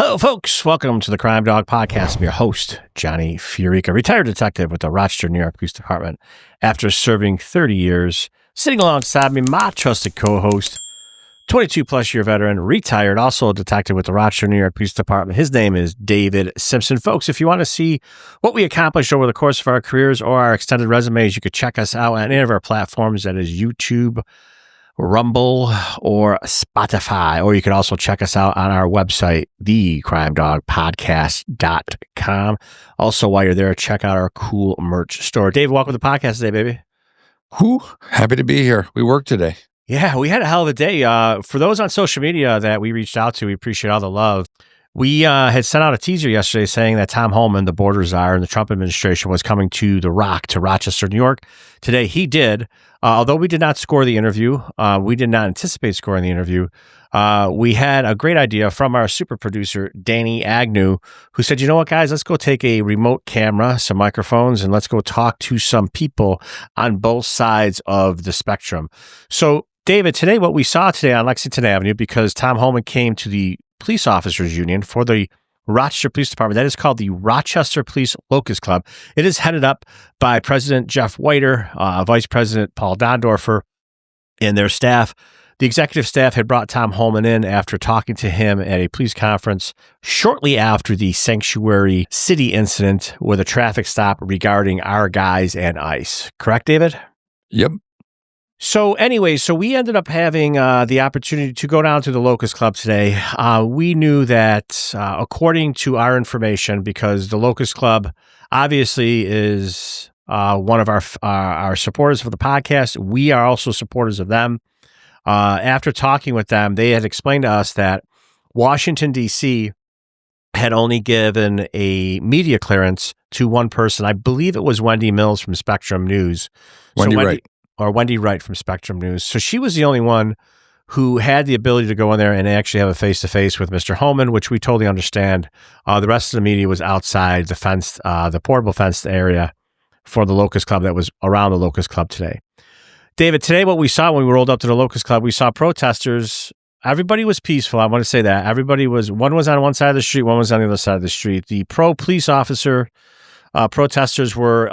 Hello, folks. Welcome to the Crime Dawg podcast. I'm your host, Johnny FIORICA, retired detective with the Rochester, New York Police Department. After serving 30 years, sitting alongside me, my trusted co-host, 22-plus year veteran, retired, also a detective with the Rochester, New York Police Department. His name is David Simpson. Folks, if you want to see what we accomplished over the course of our careers or our extended resumes, you could check us out on any of our platforms. That is YouTube, Rumble, or Spotify, or you can also check us out on our website, thecrimedogpodcast.com. Also, while you're there, check out our cool merch store. Dave, welcome to the podcast today, baby. Whew, happy to be here. We worked today. Yeah, we had a hell of a day. For those on social media that we reached out to, we appreciate all the love. We had sent out a teaser yesterday saying that Tom Homan, the border czar in the Trump administration, was coming to The Rock, to Rochester, New York. Today, he did. Although we did not score the interview, we did not anticipate scoring the interview. We had a great idea from our super producer, Danny Agnew, who said, you know what, guys, let's go take a remote camera, some microphones, and let's go talk to some people on both sides of the spectrum. So, David, today, what we saw today on Lexington Avenue, because Tom Homan came to the Police Officers Union for the Rochester Police Department, that is called the Rochester Police Locust Club. It is headed up by President Jeff Whiter, Vice President Paul Dondorfer, and their staff. The executive staff had brought Tom Homan in after talking to him at a police conference shortly after the Sanctuary City incident with a traffic stop regarding our guys and ICE. Correct, David? Yep. So anyway, we ended up having the opportunity to go down to the Locust Club today. We knew that according to our information, because the Locust Club obviously is one of our supporters of the podcast, we are also supporters of them. After talking with them, they had explained to us that Washington, D.C. had only given a media clearance to one person. I believe it was Wendy Mills from Spectrum News. Wendy Wright from Spectrum News. So she was the only one who had the ability to go in there and actually have a face-to-face with Mr. Homan, which we totally understand. The rest of the media was outside the fenced, the portable fenced area for the Locust Club that was around the Locust Club today. David, today what we saw when we rolled up to the Locust Club, we saw protesters. Everybody was peaceful. I want to say that. One was on one side of the street, one was on the other side of the street. The pro-police officer protesters were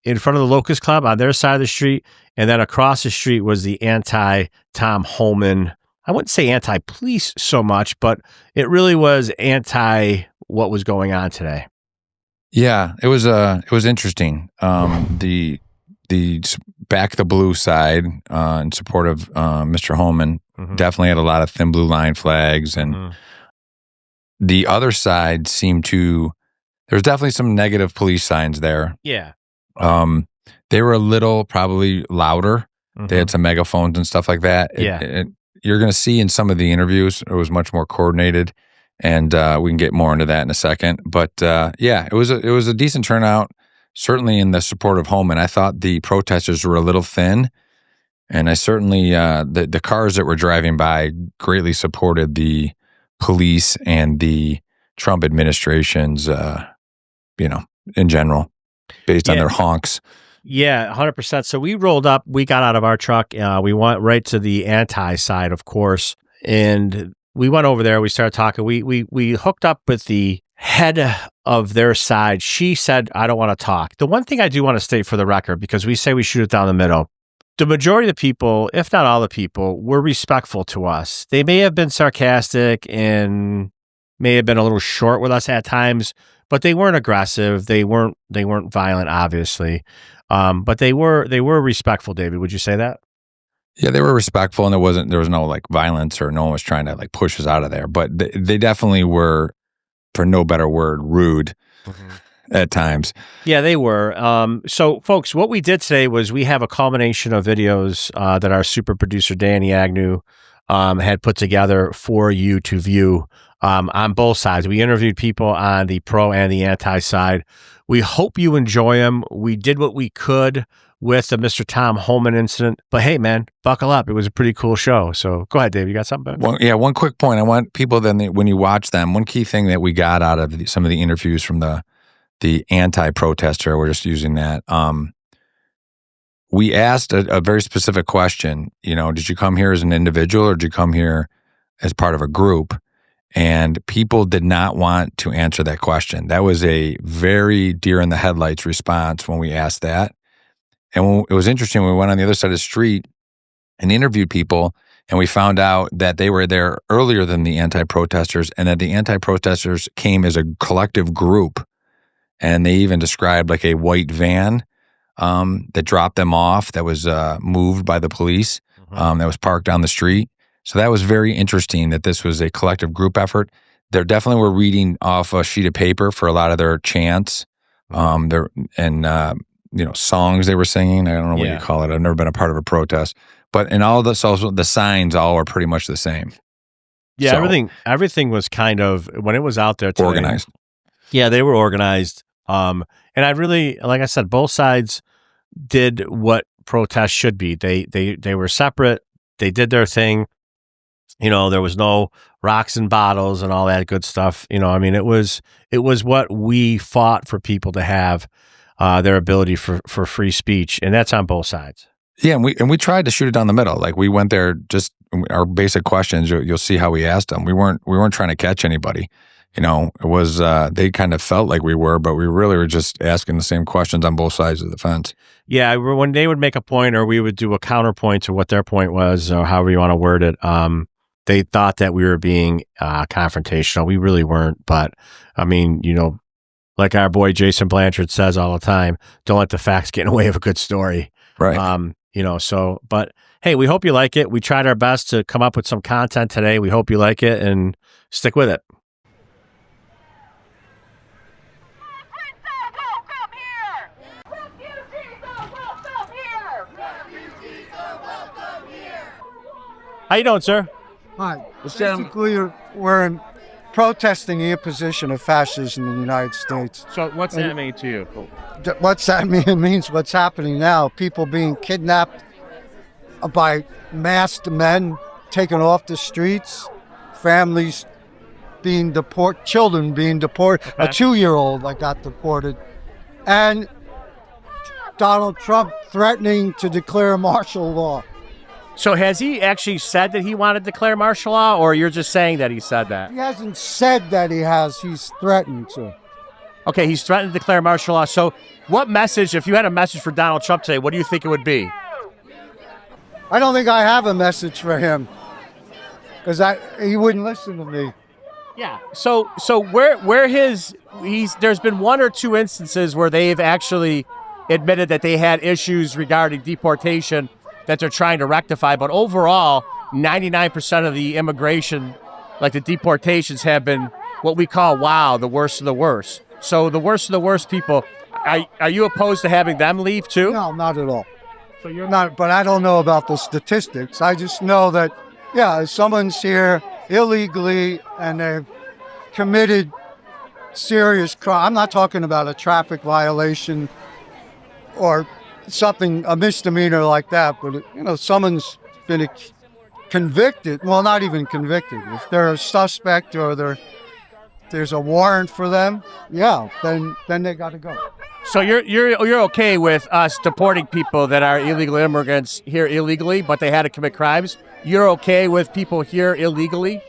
in front of the Locust Club on their side of the street, and then across the street was the anti-Tom Homan. I wouldn't say anti-police so much, but it really was anti what was going on today. Yeah, it was interesting. The back the blue side in support of Mr. Homan definitely had a lot of thin blue line flags, and the other side seemed to. There's definitely some negative police signs there. Yeah. They were a little probably louder. They had some megaphones and stuff like that. You're going to see in some of the interviews, it was much more coordinated, and we can get more into that in a second. But yeah, it was a decent turnout, certainly in the support of Homan. I thought the protesters were a little thin, and I certainly the cars that were driving by greatly supported the police and the Trump administration's, in general. Based on their honks. Yeah, 100%. So we rolled up, we got out of our truck, we went right to the anti-side, of course, and we went over there, we started talking. We hooked up with the head of their side. She said, I don't want to talk. The one thing I do want to state for the record, because we say we shoot it down the middle, the majority of the people, if not all the people, were respectful to us. They may have been sarcastic and may have been a little short with us at times, but they weren't aggressive. They weren't violent, obviously. But they were respectful, David. Would you say that? Yeah, they were respectful, and there was no like violence, or no one was trying to like push us out of there. But they definitely were, for no better word, rude at times. Yeah, they were. So, folks, what we did today was we have a culmination of videos that our super producer, Danny Agnew, had put together for you to view on both sides. We interviewed people on the pro and the anti side. We hope you enjoy them. We did what we could with the Mr. Tom Homan incident. But hey, man, buckle up. It was a pretty cool show. So go ahead, Dave. You got something? One quick point. I want people then, when you watch them, one key thing that we got out of some of the interviews from the anti-protester, we're just using that. We asked a very specific question. Did you come here as an individual, or did you come here as part of a group? And people did not want to answer that question. That was a very deer in the headlights response when we asked that. And it was interesting, when we went on the other side of the street and interviewed people, and we found out that they were there earlier than the anti-protesters, and that the anti-protesters came as a collective group. And they even described like a white van that dropped them off, that was moved by the police, that was parked down the street. So that was very interesting that this was a collective group effort. They definitely were reading off a sheet of paper for a lot of their chants, songs they were singing. I don't know what you call it. I've never been a part of a protest, but in all the signs all were pretty much the same. Yeah, so, everything was kind of, when it was out there today, organized. Yeah, they were organized. And I really, like I said, both sides did what protests should be. They were separate. They did their thing. There was no rocks and bottles and all that good stuff. I mean, it was what we fought for people to have their ability for free speech, and that's on both sides. Yeah, and we tried to shoot it down the middle. Like, we went there, just our basic questions. You'll see how we asked them. We weren't trying to catch anybody. It was they kind of felt like we were, but we really were just asking the same questions on both sides of the fence. Yeah, when they would make a point, or we would do a counterpoint to what their point was, or however you want to word it, they thought that we were being confrontational. We really weren't. But I mean, like our boy Jason Blanchard says all the time, don't let the facts get in the way of a good story. Right. But hey, we hope you like it. We tried our best to come up with some content today. We hope you like it and stick with it. How you doing, sir? Hi. Basically, we're protesting the imposition of fascism in the United States. So what's that mean to you? What's that mean? It means what's happening now. People being kidnapped by masked men, taken off the streets, families being deported, children being deported. A 2-year-old that got deported. And Donald Trump threatening to declare martial law. So has he actually said that he wanted to declare martial law, or you're just saying that he said that? He hasn't said that he has. He's threatened to. Okay, he's threatened to declare martial law. So what message, if you had a message for Donald Trump today, what do you think it would be? I don't think I have a message for him, because he wouldn't listen to me. Yeah. So there's been one or two instances where they've actually admitted that they had issues regarding deportation that they're trying to rectify, but overall, 99% of the immigration, like the deportations, have been what we call the worst of the worst. So the worst of the worst people, are you opposed to having them leave too? No, not at all. So you're not, but I don't know about the statistics. I just know that, if someone's here illegally and they've committed serious crime, I'm not talking about a traffic violation or something, a misdemeanor like that, but someone's been convicted, well, not even convicted. If they're a suspect or there's a warrant for them, then they got to go. So you're okay with us deporting people that are illegal immigrants here illegally, but they had to commit crimes? You're okay with people here illegally?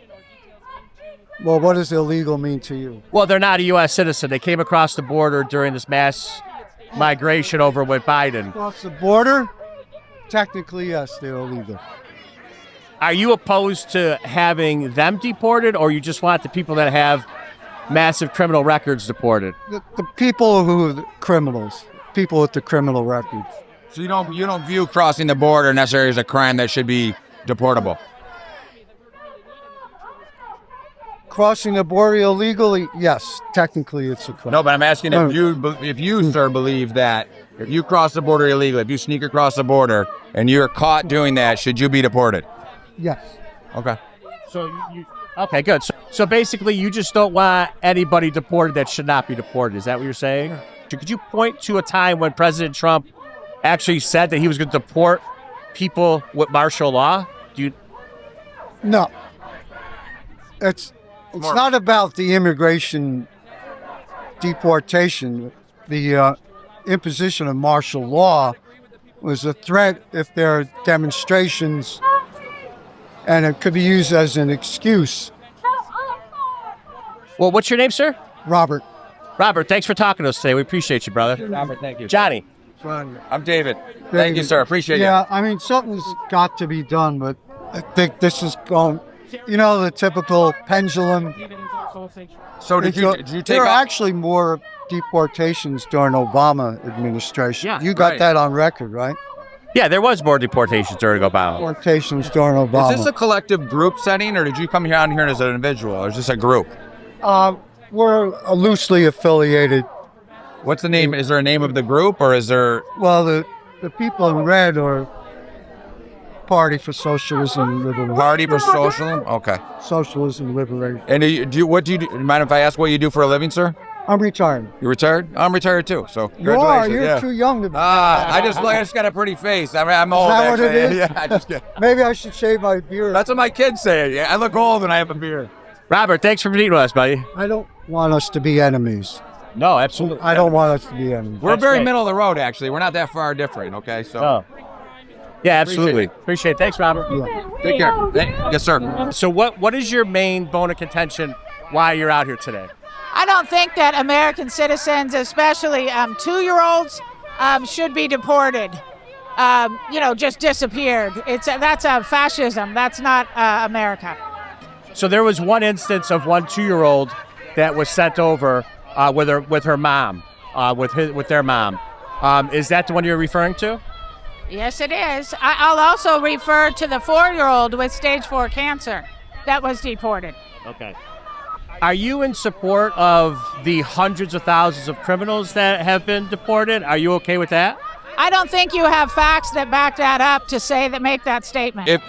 Well, what does illegal mean to you? Well, they're not a U.S. citizen. They came across the border during this mass migration over with Biden. Across the border? Technically, yes, they're illegal. Are you opposed to having them deported, or you just want the people that have massive criminal records deported? The people who are criminals, people with the criminal records. So you don't view crossing the border necessarily as a crime that should be deportable? Crossing the border illegally, yes, technically it's a crime. No, but I'm asking if you, sir, believe that if you cross the border illegally, if you sneak across the border and you're caught doing that, should you be deported? Yes. Okay. So okay, good. So basically, you just don't want anybody deported that should not be deported. Is that what you're saying? Could you point to a time when President Trump actually said that he was going to deport people with martial law? No. It's not about the immigration deportation. The imposition of martial law was a threat if there are demonstrations, and it could be used as an excuse Well, what's your name, sir? Robert. Robert, thanks for talking to us today. We appreciate you, brother. Robert, thank you. Johnny. I'm David. Thank you, sir. Appreciate you. Yeah, I mean, something's got to be done, but I think this is going, the typical pendulum. So did you take There are out- actually more deportations during Obama administration. Yeah, you got right. that on record, right? Yeah, there was more deportations during Obama. Deportations during Obama. Is this a collective group setting, or did you come down here as an individual, or is this a group? We're loosely affiliated. What's the name? Is there a name of the group, or is there? Well, the people in red are Party for Socialism and Liberation. Party for Socialism? Okay. Socialism and Liberation. And what do you do? Mind if I ask what you do for a living, sir? I'm retired. You retired? I'm retired too. So You are. congratulations. You're yeah. too young to be. I just got a pretty face. I'm old. that what it actually. is? Yeah, I just get. Maybe I should shave my beard. That's what my kids say. Yeah, I look old and I have a beard. Robert, thanks for meeting with us, buddy. I don't want us to be enemies. No, absolutely. I don't want us to be enemies. We're That's very great. middle of the road, actually. We're not that far different. Okay, so Oh. Yeah, absolutely. Appreciate it. Thanks, Robert. take care. Yes, sir. So what is your main bone of contention why you're out here today? I don't think that American citizens, especially 2-year-olds, should be deported. Just disappeared. That's a fascism. That's not America. So there was one instance of one 2-year-old that was sent over with her mom, with their mom. Is that the one you're referring to? Yes, it is. I'll also refer to the 4-year-old with stage 4 cancer that was deported. Okay. Are you in support of the hundreds of thousands of criminals that have been deported? Are you okay with that? I don't think you have facts that back that up to make that statement. If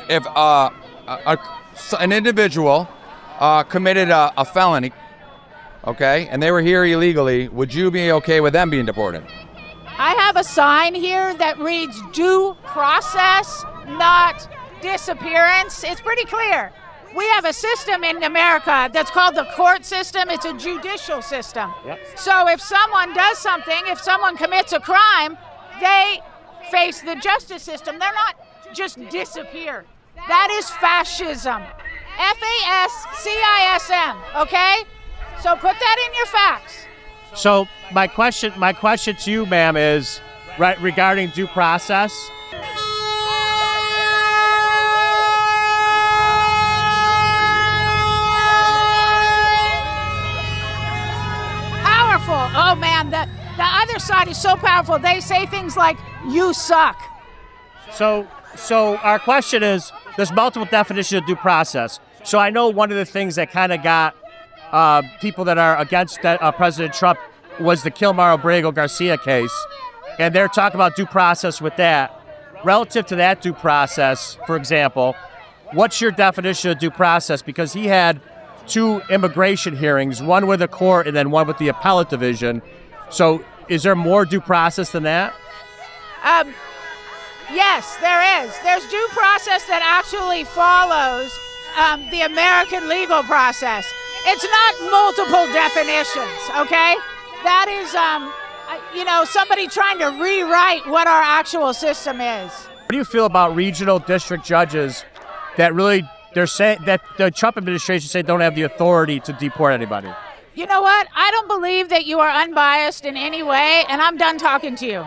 an individual committed a felony, okay, and they were here illegally, would you be okay with them being deported? I have a sign here that reads due process, not disappearance. It's pretty clear. We have a system in America that's called the court system. It's a judicial system. Yep. So if someone does something, if someone commits a crime, they face the justice system. They're not just disappeared. That is fascism. FASCISM, okay? So put that in your facts. So my question to you, ma'am, is regarding due process. Powerful. Oh man, the other side is so powerful. They say things like, "You suck." So our question is, there's multiple definitions of due process. So I know one of the things that kind of got people that are against President Trump was the Kilmar-Abrego-Garcia case, and they're talking about due process with that. Relative to that due process, for example, what's your definition of due process? Because he had 2 immigration hearings, one with the court and then one with the appellate division. So is there more due process than that? Yes, there is. There's due process that actually follows the American legal process. It's not multiple definitions, okay? That is, somebody trying to rewrite what our actual system is. What do you feel about regional district judges that really, they're saying that the Trump administration say don't have the authority to deport anybody? You know what? I don't believe that you are unbiased in any way, and I'm done talking to you.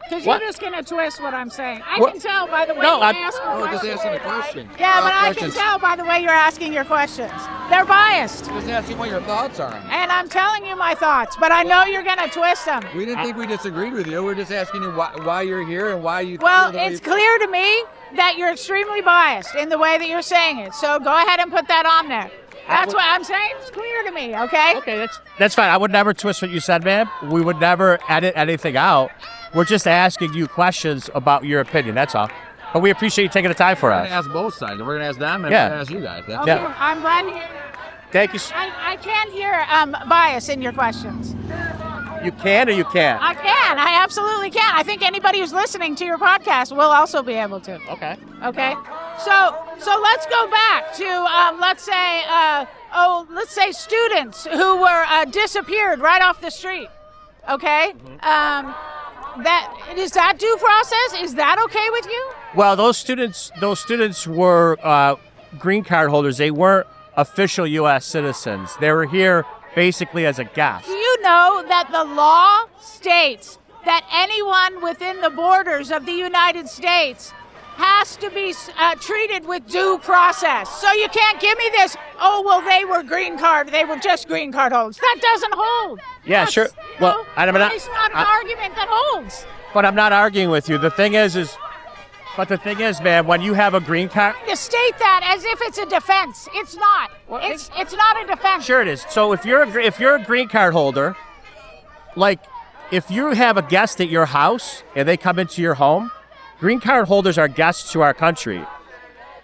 Because you're just going to twist what I'm saying. I can tell by the way you ask your questions. Just asking a question. Yeah, but I can tell by the way you're asking your questions. They're biased. Just asking what your thoughts are. And I'm telling you my thoughts, but I know you're going to twist them. We didn't think we disagreed with you. We're just asking you why you're here and why you. Well, it's clear to me that you're extremely biased in the way that you're saying it. So go ahead and put that on there. That's what I'm saying. It's clear to me, okay? Okay, that's fine. I would never twist what you said, ma'am. We would never edit anything out. We're just asking you questions about your opinion, that's all. But we appreciate you taking the time for We're us. going to ask both sides. We're going to ask them and Yeah. we're going to ask you guys. Okay, Yeah. I'm glad to hear. Thank you. I can't hear bias in your questions. You can or you can't? I can. I absolutely can. I think anybody who's listening to your podcast will also be able to. Okay. Okay. So let's go back to let's say students who were disappeared right off the street. Okay. Is that due process? Is that okay with you? Well, those students were green card holders. They weren't official U.S. citizens. They were here basically as a guest. Do you know that the law states that anyone within the borders of the United States has to be treated with due process? So you can't give me this, oh, well, they were just green card holders. That doesn't hold. Yeah, sure. Well, it's not an argument that holds. But I'm not arguing with you. The thing is, man, when you have a green card, To state that as if it's a defense. It's not. It's not a defense. sure it is. So if you're a green card holder, like if you have a guest at your house and they come into your home, green card holders are guests to our country.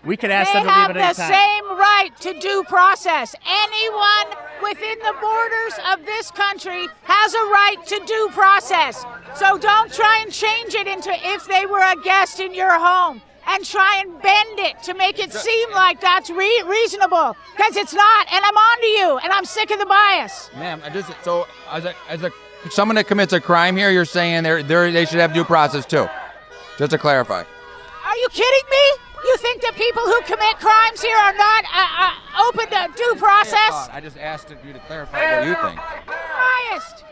We can ask them to leave at any time. They have the same right to due process. Anyone within the borders of this country has a right to due process. So don't try and change it into if they were a guest in your home and try and bend it to make it seem like that's reasonable, because it's not. And I'm on to you, and I'm sick of the bias. Ma'am, so as a someone that commits a crime here, you're saying they should have due process too. Just to clarify. Are you kidding me? You think that people who commit crimes here are not open to due process? I just asked you to clarify what you think.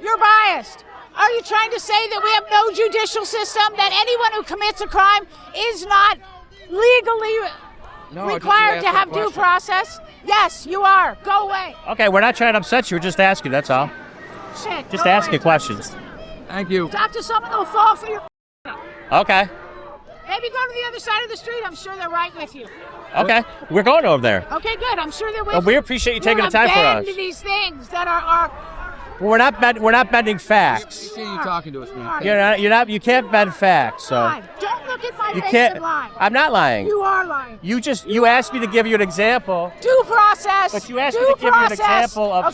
You're biased. Are you trying to say that we have no judicial system, that anyone who commits a crime is not legally required to have due process? Yes, you are. Go away. Okay, we're not trying to upset you. We're just asking, that's all. Shit. Just asking questions. Thank you. Talk to someone who'll fall for your. Okay. Maybe go to the other side of the street. I'm sure they're right with you. Okay. We're going over there. Okay, good. I'm sure they're with Well, you. we appreciate you taking the time for us. Bend these things that are Well, we're not bending facts. You talking to us, man. You can't bend facts. So don't look at my you face can't. and lie. I'm not lying. You are lying. You asked me to give you an example. Due process. But you asked me to give you an example of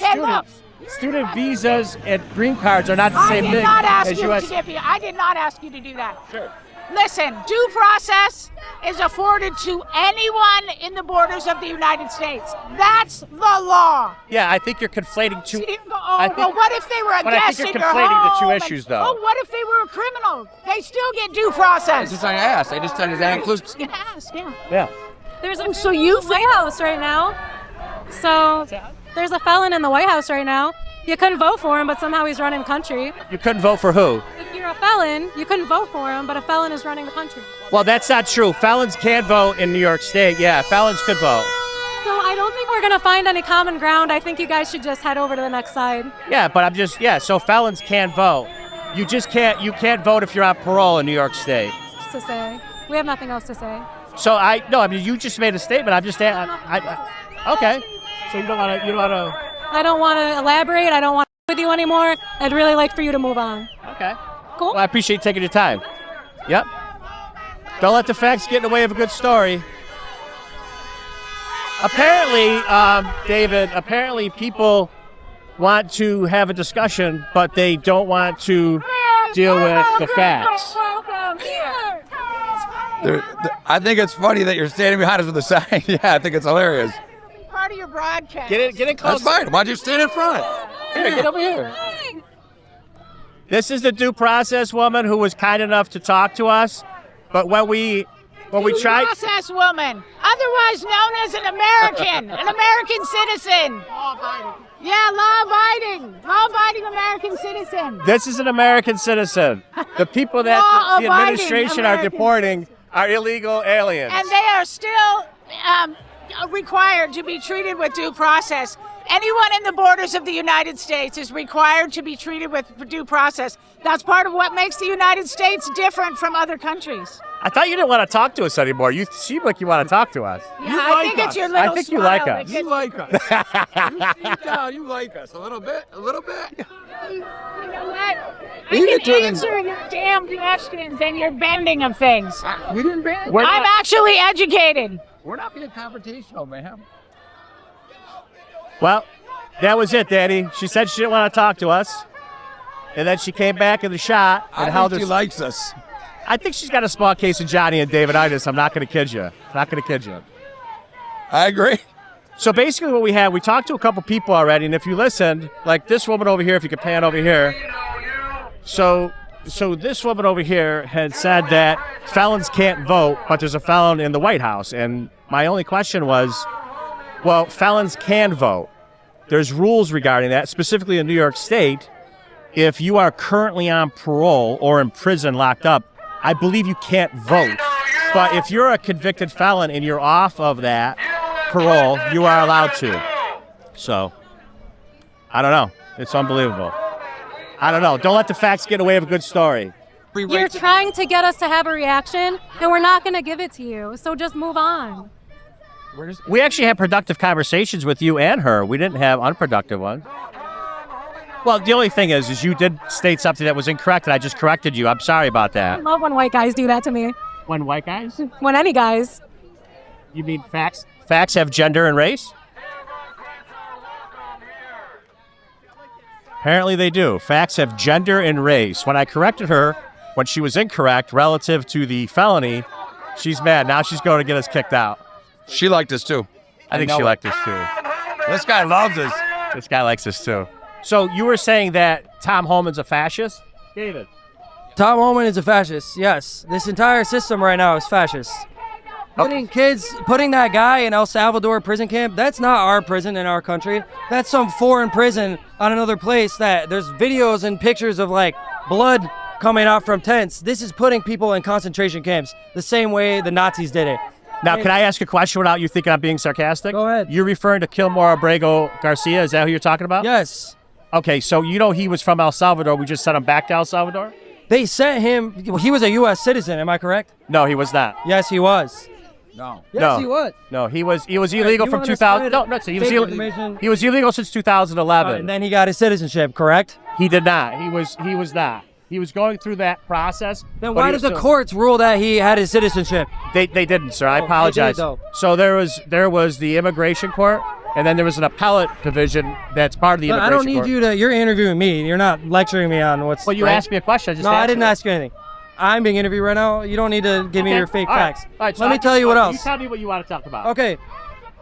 student visas and green cards are not the same thing as U.S. I did not ask you to do that. Sure. Listen, due process is afforded to anyone in the borders of the United States. That's the law. Yeah, I think you're conflating two. Well, what if they were a guest in your home? I think you're conflating the two issues, though. Oh, what if they were a criminal? They still get due process. Just trying to ask. I just said that includes. You can ask, yeah. Yeah. There's a White House right now. So there's a felon in the White House right now. You couldn't vote for him, but somehow he's running the country. You couldn't vote for who? If you're a felon, you couldn't vote for him, but a felon is running the country. Well, that's not true. Felons can vote in New York State. Yeah, felons could vote. So I don't think we're going to find any common ground. I think you guys should just head over to the next side. Yeah, but so felons can vote. You can't vote if you're on parole in New York State. Just to say. We have nothing else to say. So you just made a statement. I'm just okay. So you don't want to. I don't want to elaborate. I don't want to with you anymore. I'd really like for you to move on. Okay. Cool. Well, I appreciate you taking your time. Yep. Don't let the facts get in the way of a good story. Apparently, David, people want to have a discussion, but they don't want to deal with the facts. I think it's funny that you're standing behind us with a sign. Yeah, I think it's hilarious. Part of your broadcast. Get in close. That's fine. Why'd you stand in front? Here, get over here. This is the due process woman who was kind enough to talk to us, but when we tried. Due process woman, otherwise known as an American citizen. Yeah, law-abiding American citizen. This is an American citizen. The people that the administration are deporting are illegal aliens. And they are still required to be treated with due process. Anyone in the borders of the United States is required to be treated with due process. That's part of what makes the United States different from other countries. I thought you didn't want to talk to us anymore. You seem like you want to talk to us. Yeah, I think it's your little I think you like us. You like us. Deep down, you like us. A little bit. You know what? I can answer your damn questions and your bending of things. We didn't bend. I'm actually educated. We're not being confrontational, ma'am. Well, that was it, Daddy. She said she didn't want to talk to us, and then she came back in the shot and held us. She likes us. I think she's got a small case of Johnny and Daviditis. I'm not going to kid you. I agree. So basically what we talked to a couple people already, and if you listened, like this woman over here, if you could pan over here. So this woman over here had said that felons can't vote, but there's a felon in the White House. And my only question was, Well, felons can vote. There's rules regarding that, specifically in New York State. If you are currently on parole or in prison locked up, I believe you can't vote. But if you're a convicted felon and you're off of that parole, you are allowed to. So, I don't know. It's unbelievable. I don't know. Don't let the facts get away with a good story. You're trying to get us to have a reaction, and we're not going to give it to you. So just move on. We actually had productive conversations with you and her. We didn't have unproductive ones. Well, the only thing is you did state something that was incorrect, and I just corrected you. I'm sorry about that. I love when white guys do that to me. When white guys? When any guys. You mean facts? Facts have gender and race? Apparently they do. Facts have gender and race. When I corrected her, when she was incorrect relative to the felony, she's mad. Now she's going to get us kicked out. She liked us too. I think she liked us too. This guy loves us. This guy likes us too. So you were saying that Tom Homan's a fascist? David. Tom Homan is a fascist, yes. This entire system right now is fascist. Putting that guy in El Salvador prison camp, that's not our prison in our country. That's some foreign prison on another place that there's videos and pictures of like blood coming out from tents. This is putting people in concentration camps the same way the Nazis did it. Now, can I ask a question without you thinking I'm being sarcastic? Go ahead. You're referring to Kilmore Abrego Garcia? Is that who you're talking about? Yes. Okay, so you know he was from El Salvador. We just sent him back to El Salvador? They sent him, he was a U.S. citizen, am I correct? No, he was not. Yes, he was. No. Yes, No. he was. No, he was illegal from 2000. He was illegal since 2011. And then he got his citizenship, correct? He did not. He was not. He was going through that process. Then why does the courts rule that he had his citizenship? They didn't, sir. I apologize. They did, though. So there was the immigration court, and then there was an appellate division that's part of the immigration court. I don't need you to. You're interviewing me. You're not lecturing me on what's. Well, you asked me a question. I didn't ask you anything. I'm being interviewed right now. You don't need to give me your fake facts. All right, so let me tell you what else. You tell me what you want to talk about. Okay.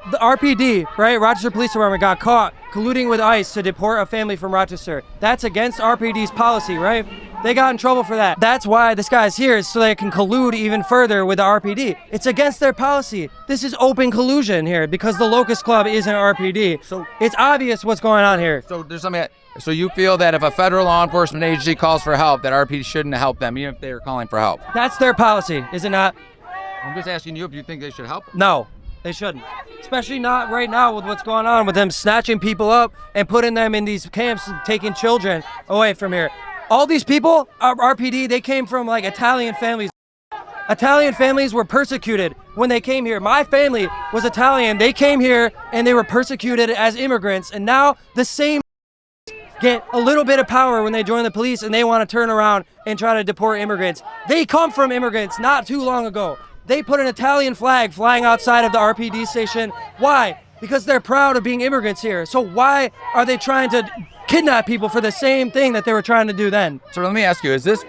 The RPD, right, Rochester Police Department, got caught colluding with ICE to deport a family from Rochester. That's against RPD's policy, right? They got in trouble for that. That's why this guy's here, is so they can collude even further with the RPD. It's against their policy. This is open collusion here because the Locust Club isn't RPD. So it's obvious what's going on here. So there's something. So you feel that if a federal law enforcement agency calls for help, that RPD shouldn't help them, even if they are calling for help? That's their policy, is it not? I'm just asking you if you think they should help. No, they shouldn't. Especially not right now with what's going on with them snatching people up and putting them in these camps and taking children away from here. All these people, RPD, they came from like Italian families. Italian families were persecuted when they came here. My family was Italian. They came here and they were persecuted as immigrants. And now the same get a little bit of power when they join the police and they want to turn around and try to deport immigrants. They come from immigrants not too long ago. They put an Italian flag flying outside of the RPD station. Why? Because they're proud of being immigrants here. So why are they trying to kidnap people for the same thing that they were trying to do then? So let me ask you: Is this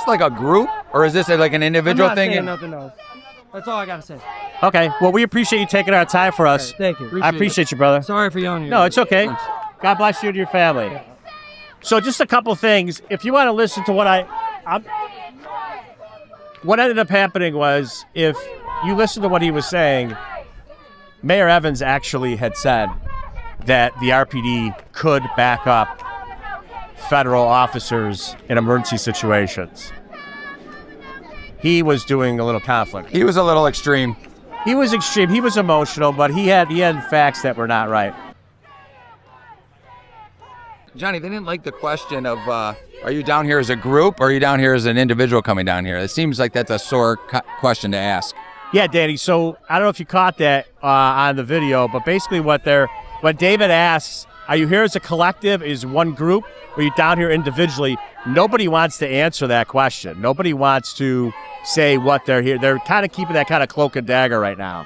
like a group, or is this like an individual I'm not thing? saying nothing else. That's all I gotta say. Okay. Well, we appreciate you taking our time for us. Right, thank you. I appreciate you, brother. Sorry for yelling at you. No, it's okay. God bless you and your family. So just a couple things. If you want to listen to what what ended up happening was, if you listen to what he was saying, Mayor Evans actually had said that the RPD could back up federal officers in emergency situations. He was doing a little conflict. He was a little extreme. He was extreme. He was emotional, but he had facts that were not right. Johnny, they didn't like the question of, are you down here as a group or are you down here as an individual coming down here? It seems like that's a sore question to ask. Yeah, Danny. So I don't know if you caught that on the video, but basically what David asks, are you here as a collective, is one group, or are you down here individually? Nobody wants to answer that question. Nobody wants to say what they're here. They're kind of keeping that kind of cloak and dagger right now.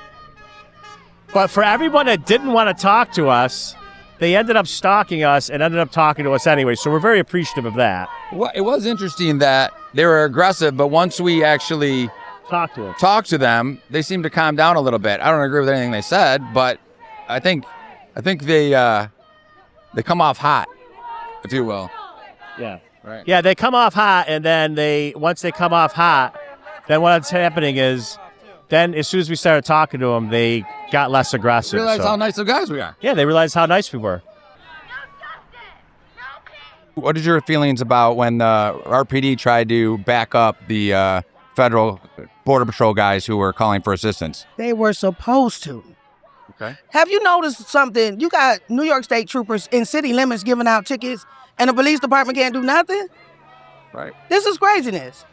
But for everyone that didn't want to talk to us, they ended up stalking us and ended up talking to us anyway. So we're very appreciative of that. Well, it was interesting that they were aggressive, but once we actually talked to them, they seemed to calm down a little bit. I don't agree with anything they said, but I think they come off hot, if you will. Yeah. Right. Yeah, they come off hot, and then once they come off hot, then what's happening is then as soon as we started talking to them, they got less aggressive. Realize how nice of guys we are. Yeah, they realized how nice we were. What is your feelings about when the RPD tried to back up the federal Border Patrol guys who were calling for assistance? They were supposed to. Okay. Have you noticed something? You got New York State troopers in city limits giving out tickets, and the police department can't do nothing? Right. This is craziness.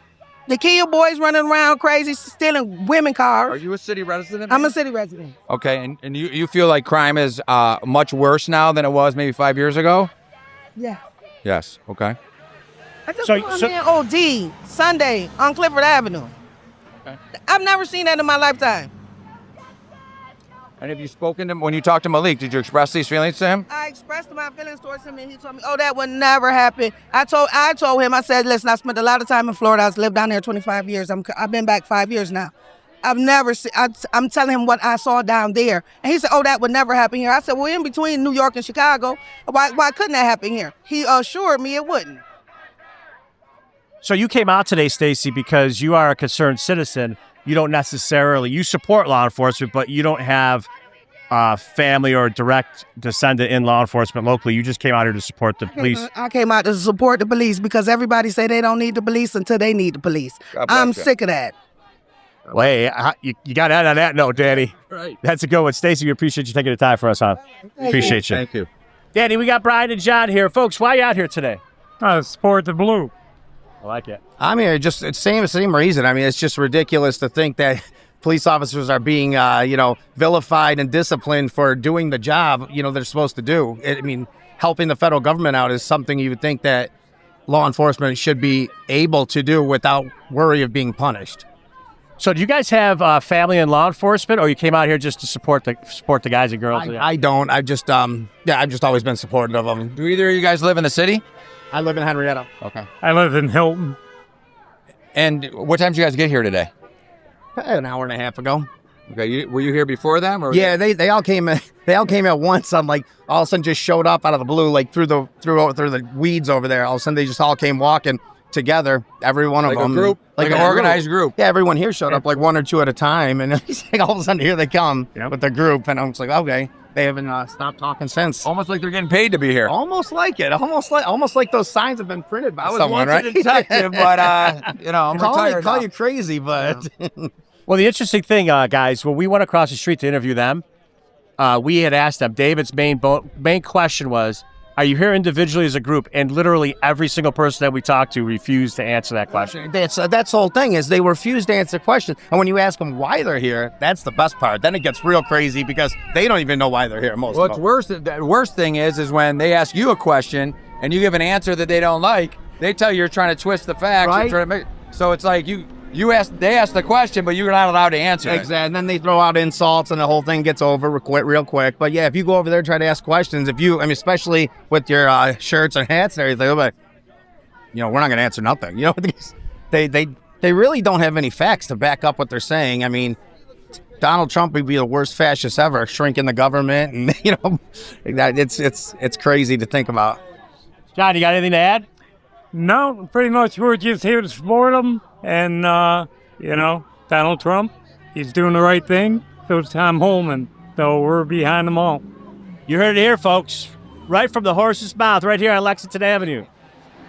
The Kia boys running around crazy, stealing women cars. Are you a city resident? I'm a city resident. Okay, and you feel like crime is much worse now than it was maybe 5 years ago? Yeah. Yes. Okay. I just saw a man OD Sunday on Clifford Avenue. Okay. I've never seen that in my lifetime. And have you spoken to him, when you talked to Malik, did you express these feelings to him? I expressed my feelings towards him, and he told me, "Oh, that would never happen." I told him, I said, "Listen, I spent a lot of time in Florida. I lived down there 25 years. I've been back 5 years now. I've never seen. I'm telling him what I saw down there, and he said, "Oh, that would never happen here." I said, "Well, in between New York and Chicago, why couldn't that happen here?" He assured me it wouldn't. So you came out today, Stacey, because you are a concerned citizen. You don't necessarily, you support law enforcement, but you don't have family or direct descendant in law enforcement locally. You just came out here to support the police. I came out to support the police because everybody say they don't need the police until they need the police. I'm sick of that. Wait, you got to end on that note, Danny. Right. That's a good one. Stacey, we appreciate you taking the time for us, huh? Appreciate you. Thank you. Danny, we got Brian and John here. Folks, why are you out here today? Support the blue. I like it. I'm here just same reason. I mean, it's just ridiculous to think that police officers are being, vilified and disciplined for doing the job, they're supposed to do. I mean, helping the federal government out is something you would think that law enforcement should be able to do without worry of being punished. So do you guys have family in law enforcement, or you came out here just to support the guys and girls? I don't. I've just always been supportive of them. Do either of you guys live in the city? I live in Henrietta. Okay. I live in Hilton. And what time did you guys get here today? An hour and a half ago. Okay. Were you here before them? Or yeah, they all came. They all came at once. I'm like, all of a sudden, just showed up out of the blue, like through the weeds over there. All of a sudden, they just all came walking together. Every one of them, like a group, like an organized group. Yeah, everyone here showed up like one or two at a time, and it's like all of a sudden here they come with the group, and I'm just like, okay, they haven't stopped talking since. Almost like they're getting paid to be here. Almost like it. Almost like those signs have been printed by someone, right? I was once a detective, but I'm retired. Call you crazy, but. Well, the interesting thing, guys, when we went across the street to interview them, we had asked them. David's main question was, "Are you here individually as a group?" And literally every single person that we talked to refused to answer that question. That's the whole thing is they refuse to answer questions. And when you ask them why they're here, that's the best part. Then it gets real crazy because they don't even know why they're here. Most of them. What's worse? The worst thing is when they ask you a question and you give an answer that they don't like. They tell you you're trying to twist the facts. Right. So it's like they ask the question, but you're not allowed to answer it. Exactly. And then they throw out insults and the whole thing gets over real quick. But yeah, if you go over there and try to ask questions, especially with your shirts and hats and everything, they'll be like, we're not going to answer nothing. They really don't have any facts to back up what they're saying. I mean, Donald Trump would be the worst fascist ever, shrinking the government. And, it's crazy to think about. John, you got anything to add? No, pretty much we're just here to support them. And, Donald Trump, he's doing the right thing. So is Tom Holman. So we're behind them all. You heard it here, folks. Right from the horse's mouth, right here on Lexington Avenue.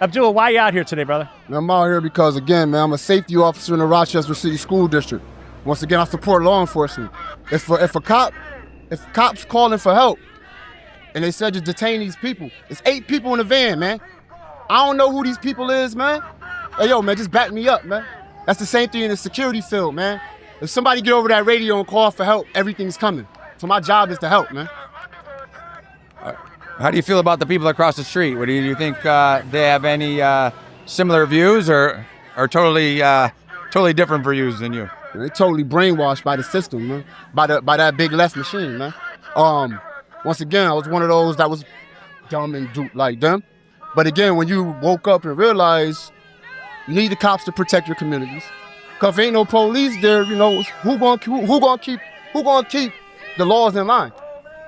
Abdul, why are you out here today, brother? I'm out here because, again, man, I'm a safety officer in the Rochester City School District. Once again, I support law enforcement. If cops calling for help and they said to detain these people, it's 8 people in the van, man. I don't know who these people is, man. Hey, yo, man, just back me up, man. That's the same thing in the security field, man. If somebody get over that radio and call for help, everything's coming. So my job is to help, man. How do you feel about the people across the street? What do you think they have any similar views or totally different views than you? They're totally brainwashed by the system, man. By that big left machine, man. Once again, I was one of those that was dumb and duped like them. But again, when you woke up and realized you need the cops to protect your communities, cause if ain't no police there, who gonna keep the laws in line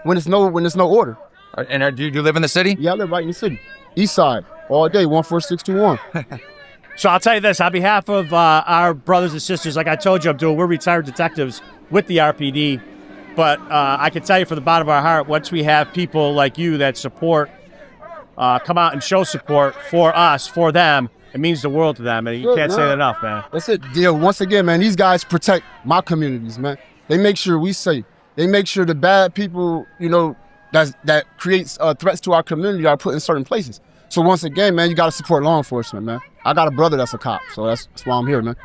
when there's no order. And do you live in the city? Yeah, I live right in the city, east side, all day, 14621. So I'll tell you this, on behalf of our brothers and sisters, like I told you, Abdul, we're retired detectives with the RPD, but I can tell you from the bottom of our heart, once we have people like you that support, come out and show support for us, for them, it means the world to them, and you can't say that enough, man. That's it, deal. Once again, man, these guys protect my communities, man. They make sure we safe. They make sure the bad people, that creates threats to our community are put in certain places. So once again, man, you got to support law enforcement, man. I got a brother that's a cop, so that's why I'm here, man.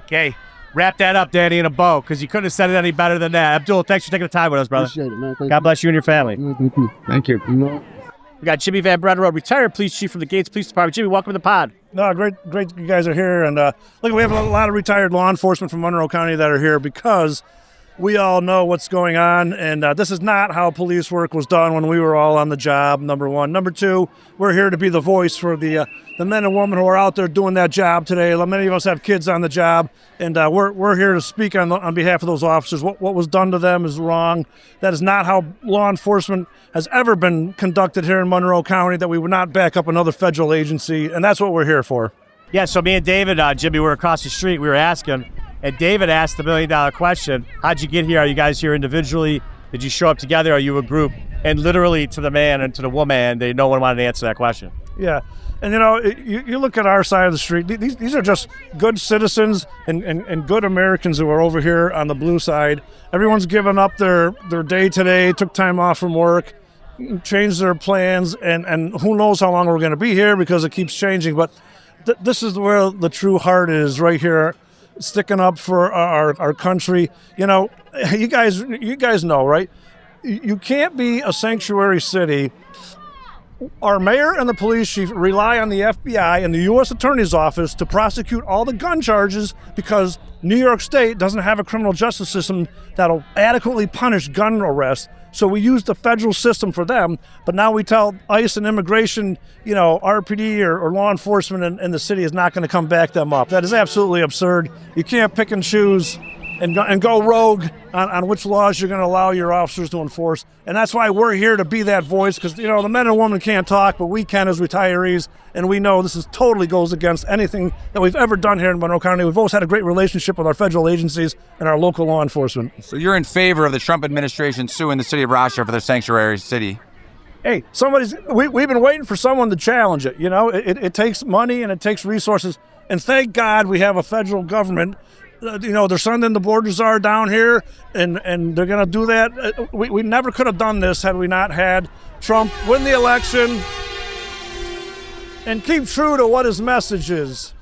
Okay, wrap that up, Danny, in a bow, because you couldn't have said it any better than that. Abdul, thanks for taking the time with us, brother. Appreciate it, man. God bless you and your family. Thank you. We got Jimmy Van Bredero, retired police chief from the Gates Police Department. Jimmy, welcome to the pod. No, great you guys are here. And look, we have a lot of retired law enforcement from Monroe County that are here because we all know what's going on. And this is not how police work was done when we were all on the job, number one. Number two, we're here to be the voice for the men and women who are out there doing that job today. Many of us have kids on the job, and we're here to speak on behalf of those officers. What was done to them is wrong. That is not how law enforcement has ever been conducted here in Monroe County, that we would not back up another federal agency, and that's what we're here for. Yeah, so me and David, Jimmy, were across the street. We were asking, and David asked the $1 million question. How'd you get here? Are you guys here individually? Did you show up together? Are you a group? And literally to the man and to the woman, no one wanted to answer that question. Yeah. And, you look at our side of the street, these are just good citizens and good Americans who are over here on the blue side. Everyone's given up their day today, took time off from work, changed their plans, and who knows how long we're going to be here because it keeps changing. But this is where the true heart is, right here, sticking up for our country. You guys know, right? You can't be a sanctuary city. Our mayor and the police chief rely on the FBI and the U.S. Attorney's Office to prosecute all the gun charges because New York State doesn't have a criminal justice system that'll adequately punish gun arrests. So we use the federal system for them, but now we tell ICE and immigration, RPD or law enforcement in the city is not going to come back them up. That is absolutely absurd. You can't pick and choose and go rogue on which laws you're going to allow your officers to enforce. And that's why we're here to be that voice, because, the men and women can't talk, but we can as retirees, and we know this totally goes against anything that we've ever done here in Monroe County. We've always had a great relationship with our federal agencies and our local law enforcement. So you're in favor of the Trump administration suing the city of Rochester for their sanctuary city? Hey, we've been waiting for someone to challenge it. It takes money and it takes resources, and thank God we have a federal government. They're sending the border czar down here, and they're going to do that. We never could have done this had we not had Trump win the election and keep true to what his message is.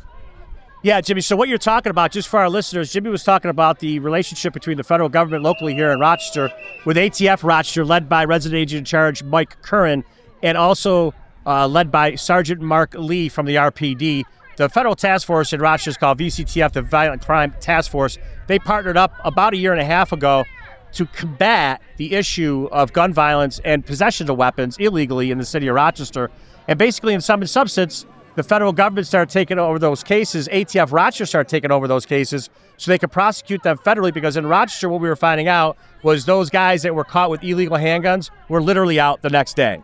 Yeah, Jimmy, so what you're talking about, just for our listeners, Jimmy was talking about the relationship between the federal government locally here in Rochester with ATF Rochester, led by Resident Agent in Charge Mike Curran, and also led by Sergeant Mark Lee from the RPD. The federal task force in Rochester is called VCTF, the Violent Crime Task Force. They partnered up about a year and a half ago to combat the issue of gun violence and possession of weapons illegally in the city of Rochester. And basically, in sum and substance, the federal government started taking over those cases. ATF Rochester started taking over those cases so they could prosecute them federally, because in Rochester, what we were finding out was those guys that were caught with illegal handguns were literally out the next day.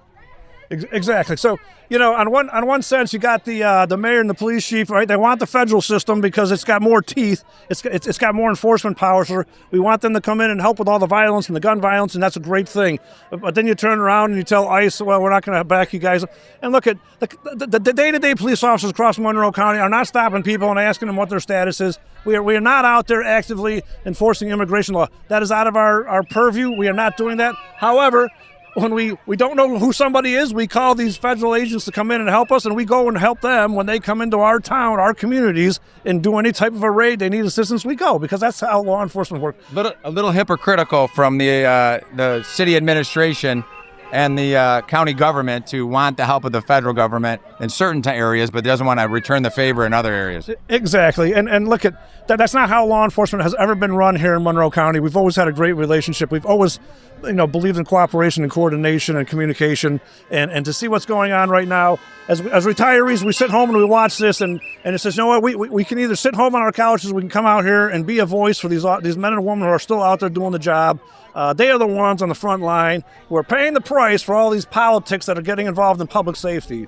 Exactly. So, on one sense, you got the mayor and the police chief, right? They want the federal system because it's got more teeth. It's got more enforcement power. So we want them to come in and help with all the violence and the gun violence, and that's a great thing. But then you turn around and you tell ICE, well, we're not going to back you guys. And look at the day-to-day police officers across Monroe County are not stopping people and asking them what their status is. We are not out there actively enforcing immigration law. That is out of our purview. We are not doing that. However, when we don't know who somebody is, we call these federal agents to come in and help us, and we go and help them when they come into our town, our communities, and do any type of a raid. They need assistance, we go, because that's how law enforcement works. A little hypocritical from the city administration and the county government to want the help of the federal government in certain areas, but doesn't want to return the favor in other areas. Exactly. And look at that. That's not how law enforcement has ever been run here in Monroe County. We've always had a great relationship. We've always, believed in cooperation and coordination and communication. And to see what's going on right now, as retirees, we sit home and we watch this, and it says, what? We can either sit home on our couches, we can come out here and be a voice for these men and women who are still out there doing the job. They are the ones on the front line who are paying the price for all these politics that are getting involved in public safety.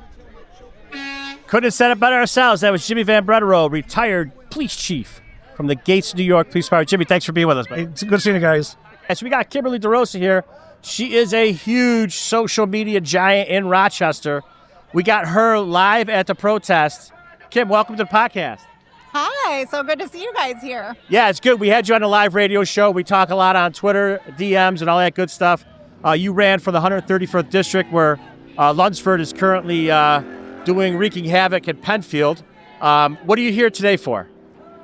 Couldn't have said it better ourselves. That was Jimmy Van Bretero, retired police chief from the Gates, New York Police Department. Jimmy, thanks for being with us, man. It's good seeing you guys. And so we got Kimberly DeRosa here. She is a huge social media giant in Rochester. We got her live at the protest. Kim, welcome to the podcast. Hi, so good to see you guys here. Yeah, it's good. We had you on a live radio show. We talk a lot on Twitter, DMs, and all that good stuff. You ran for the 134th District, where Lunsford is currently doing wreaking havoc at Penfield. What are you here today for?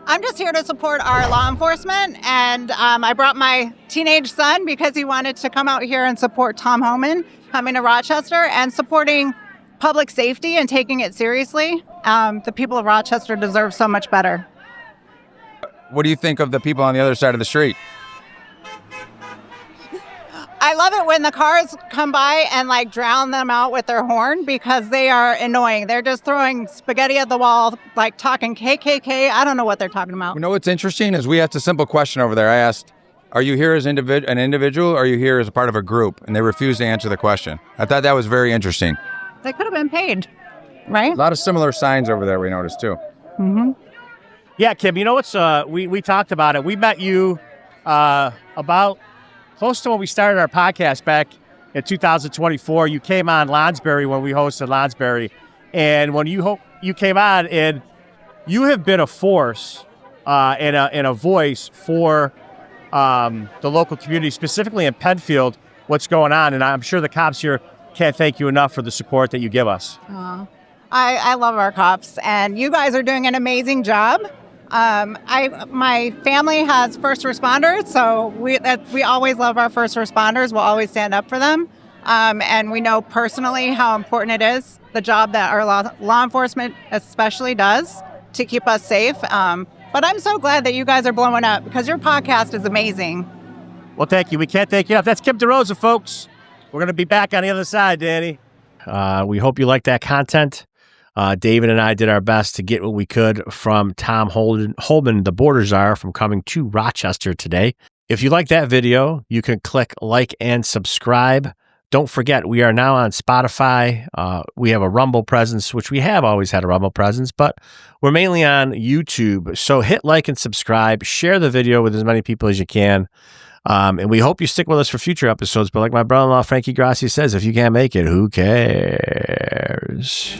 I'm just here to support our law enforcement, and I brought my teenage son because he wanted to come out here and support Tom Homan coming to Rochester and supporting public safety and taking it seriously. The people of Rochester deserve so much better. What do you think of the people on the other side of the street? I love it when the cars come by and like drown them out with their horn because they are annoying. They're just throwing spaghetti at the wall, like talking KKK. I don't know what they're talking about. You know what's interesting is we asked a simple question over there. I asked, are you here as an individual or are you here as a part of a group? And they refused to answer the question. I thought that was very interesting. They could have been paid, right? A lot of similar signs over there we noticed too. Mm-hmm. Yeah, Kim, you know what's, we talked about it. We met you about close to when we started our podcast back in 2024. You came on Lonsberry when we hosted Lonsberry. And when you came on, and you have been a force and a voice for the local community, specifically in Penfield, what's going on. And I'm sure the cops here can't thank you enough for the support that you give us. I love our cops, and you guys are doing an amazing job. My family has first responders, so we always love our first responders. We'll always stand up for them. And we know personally how important it is, the job that our law enforcement especially does to keep us safe. But I'm so glad that you guys are blowing up because your podcast is amazing. Well, thank you. We can't thank you enough. That's Kim DeRosa, folks. We're going to be back on the other side, Danny. We hope you like that content. David and I did our best to get what we could from Tom Holman, the border czar, from coming to Rochester today. If you like that video, you can click like and subscribe. Don't forget, we are now on Spotify. We have a Rumble presence, which we have always had a Rumble presence, but we're mainly on YouTube. So hit like and subscribe. Share the video with as many people as you can. And we hope you stick with us for future episodes. But like my brother-in-law, Frankie Grassi, says, if you can't make it, who cares?